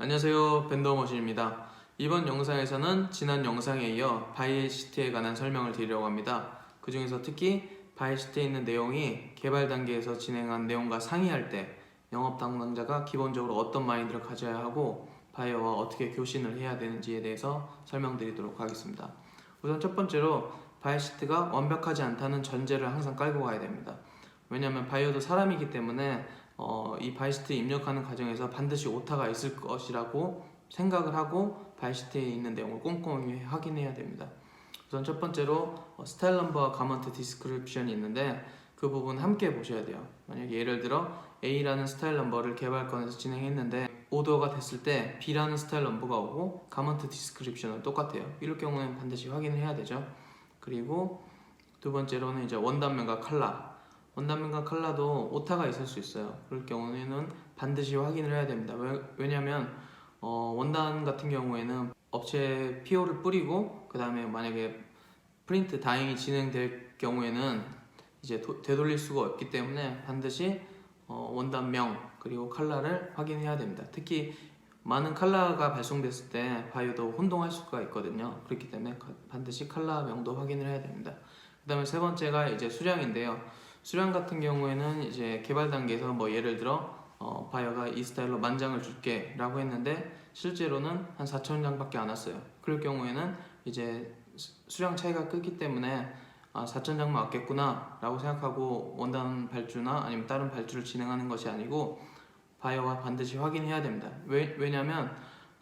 안녕하세요, 벤더머신입니다. 이번 영상에서는 지난 영상에 이어 바이시트에 관한 설명을 드리려고 합니다. 그 중에서 특히 바이시트에 있는 내용이 개발 단계에서 진행한 내용과 상이할 때 영업 담당자가 기본적으로 어떤 마인드를 가져야 하고 바이어와 어떻게 교신을 해야 되는지에 대해서 설명드리도록 하겠습니다. 우선 첫 번째로 바이시트가 완벽하지 않다는 전제를 항상 깔고 가야 됩니다. 왜냐하면 바이어도 사람이기 때문에 이 바이시트에 입력하는 과정에서 반드시 오타가 있을 것이라고 생각을 하고 바이시트에 있는 내용을 꼼꼼히 확인해야 됩니다. 우선 첫 번째로 스타일 넘버와 가먼트 디스크립션이 있는데 그 부분 함께 보셔야 돼요. 만약에 예를 들어 A라는 스타일 넘버를 개발권에서 진행했는데 오더가 됐을 때 B라는 스타일 넘버가 오고 가먼트 디스크립션은 똑같아요. 이럴 경우는 반드시 확인을 해야 되죠. 그리고 두 번째로는 이제 원단면과 컬러. 원단면과 컬러도 오타가 있을 수 있어요. 그럴 경우에는 반드시 확인을 해야 됩니다. 왜냐하면 원단 같은 경우에는 업체에 PO를 뿌리고 그 다음에 만약에 프린트 다잉이 진행될 경우에는 이제 되돌릴 수가 없기 때문에 반드시 원단명 그리고 컬러를 확인해야 됩니다. 특히 많은 컬러가 발송됐을 때 바이오도 혼동할 수가 있거든요. 그렇기 때문에 반드시 컬러명도 확인을 해야 됩니다. 그 다음에 세 번째가 이제 수량인데요. 수량 같은 경우에는 이제 개발 단계에서 뭐 예를 들어 바이어가 이 스타일로 10,000장을 줄게 라고 했는데 실제로는 한 4,000장밖에 안 왔어요. 그럴 경우에는 이제 수량 차이가 크기 때문에 4,000장만 왔겠구나 라고 생각하고 원단 발주나 아니면 다른 발주를 진행하는 것이 아니고 바이어가 반드시 확인해야 됩니다. 왜냐면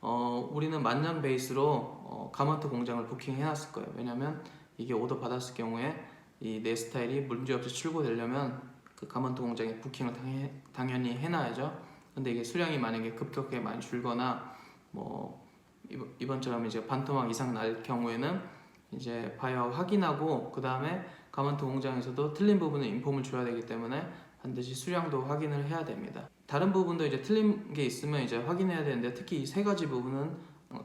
우리는 10,000장 베이스로 가먼트 공장을 부킹해 놨을 거예요. 왜냐면 이게 오더 받았을 경우에 이 내 스타일이 문제없이 출고되려면 그 가먼트 공장에 부킹을 당연히 해놔야죠. 근데 이게 수량이 만약에 급격하게 많이 줄거나 뭐 이번처럼 이제 반토막 이상 날 경우에는 이제 바이어 확인하고 그 다음에 가먼트 공장에서도 틀린 부분은 인폼을 줘야 되기 때문에 반드시 수량도 확인을 해야 됩니다. 다른 부분도 이제 틀린 게 있으면 이제 확인해야 되는데 특히 이 세 가지 부분은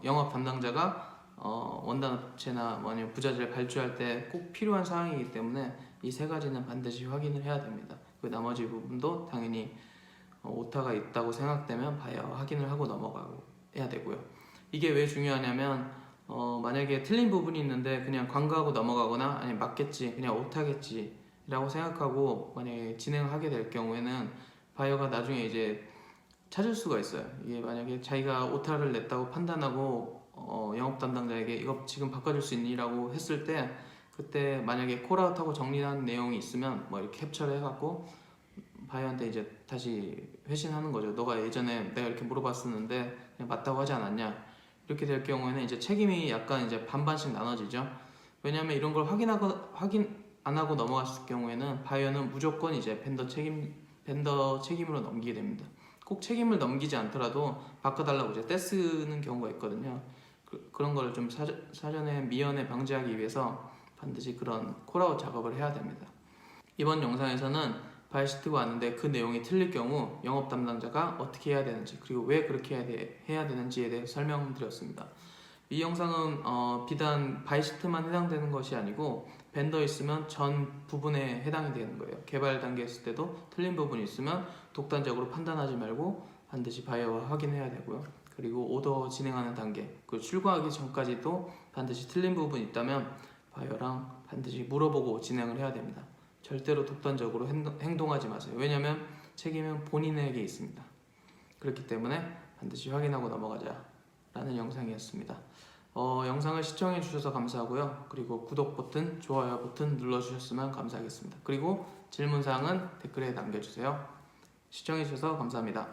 영업 담당자가 원단 업체나 아니면 부자재를 발주할 때 꼭 필요한 사항이기 때문에 이 세 가지는 반드시 확인을 해야 됩니다. 그 나머지 부분도 당연히 오타가 있다고 생각되면 바이어 확인을 하고 넘어가야 되고요. 이게 왜 중요하냐면 만약에 틀린 부분이 있는데 그냥 광고하고 넘어가거나 아니면 맞겠지 그냥 오타겠지 라고 생각하고 만약에 진행을 하게 될 경우에는 바이어가 나중에 이제 찾을 수가 있어요. 이게 만약에 자기가 오타를 냈다고 판단하고 영업 담당자에게 이거 지금 바꿔줄 수 있니? 라고 했을 때 그때 만약에 콜아웃하고 정리한 내용이 있으면 뭐 이렇게 캡처를 해갖고 바이어한테 이제 다시 회신하는 거죠. 너가 예전에 내가 이렇게 물어봤었는데 그냥 맞다고 하지 않았냐? 이렇게 될 경우에는 이제 책임이 약간 이제 반반씩 나눠지죠. 왜냐하면 이런 걸 확인 안 하고 넘어갔을 경우에는 바이어는 무조건 이제 벤더 책임으로 넘기게 됩니다. 꼭 책임을 넘기지 않더라도 바꿔달라고 이제 떼쓰는 경우가 있거든요. 그런 걸 좀 사전에 미연에 방지하기 위해서 반드시 그런 콜아웃 작업을 해야 됩니다. 이번 영상에서는 바이시트가 왔는데 그 내용이 틀릴 경우 영업 담당자가 어떻게 해야 되는지 그리고 왜 그렇게 해야 되는지에 대해 설명드렸습니다. 이 영상은 비단 바이시트만 해당되는 것이 아니고 벤더 있으면 전 부분에 해당이 되는 거예요. 개발 단계 있을 때도 틀린 부분이 있으면 독단적으로 판단하지 말고 반드시 바이어와 확인해야 되고요. 그리고 오더 진행하는 단계, 그 출고하기 전까지도 반드시 틀린 부분이 있다면 바이어랑 반드시 물어보고 진행을 해야 됩니다. 절대로 독단적으로 행동하지 마세요. 왜냐하면 책임은 본인에게 있습니다. 그렇기 때문에 반드시 확인하고 넘어가자 라는 영상이었습니다. 영상을 시청해 주셔서 감사하고요. 그리고 구독 버튼, 좋아요 버튼 눌러주셨으면 감사하겠습니다. 그리고 질문사항은 댓글에 남겨주세요. 시청해 주셔서 감사합니다.